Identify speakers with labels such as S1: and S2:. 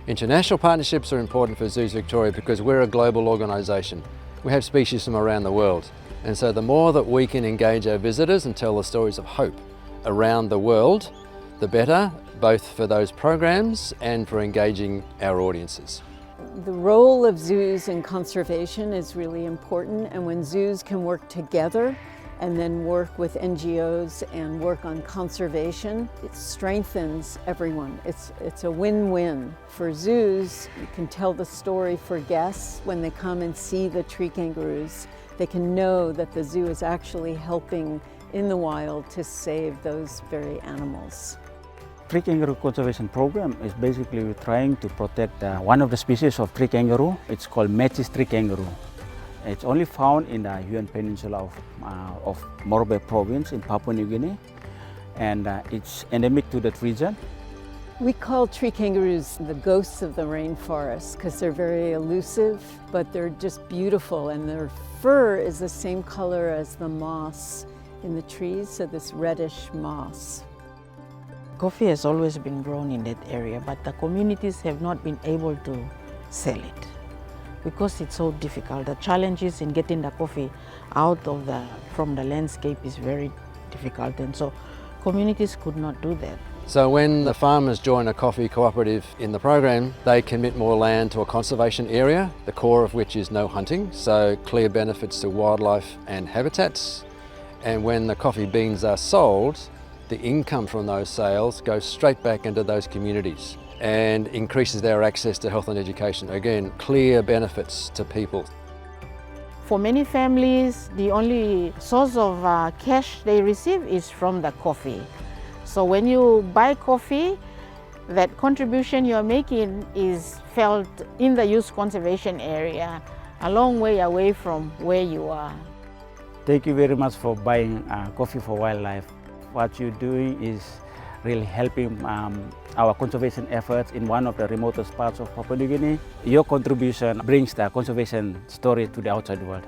S1: International partnerships are important for Zoos Victoria because we're a global organisation. We have species from around the world, and so the more that we can engage our visitors and tell the stories of hope around the world, the better, both for those programs and for engaging our audiences.
S2: The role of zoos in conservation is really important, and when zoos can work together and then work with NGOs and work on conservation, it strengthens everyone. It's a win-win. For zoos, you can tell the story for guests when they come and see the tree kangaroos. They can know that the zoo is actually helping in the wild to save those very animals.
S3: Tree kangaroo conservation program is basically trying to protect one of the species of tree kangaroo. It's called Metis tree kangaroo. It's only found in the Huen Peninsula of Morobe province in Papua New Guinea, and it's endemic to that region.
S2: We call tree kangaroos the ghosts of the rainforest because they're very elusive, but they're just beautiful, and their fur is the same color as the moss in the trees, so this reddish moss.
S4: Coffee has always been grown in that area, but the communities have not been able to sell it because it's so difficult. The challenges in getting the coffee out of from the landscape is very difficult, and so communities could not do that.
S1: So when the farmers join a coffee cooperative in the program, they commit more land to a conservation area, the core of which is no hunting, so clear benefits to wildlife and habitats. And when the coffee beans are sold, the income from those sales goes straight back into those communities and increases their access to health and education. Again, clear benefits to people.
S4: For many families, the only source of cash they receive is from the coffee. So when you buy coffee, that contribution you're making is felt in the youth conservation area, a long way away from where you are.
S3: Thank you very much for buying Coffee for Wildlife. What you're doing is really helping our conservation efforts in one of the remotest parts of Papua New Guinea. Your contribution brings the conservation story to the outside world.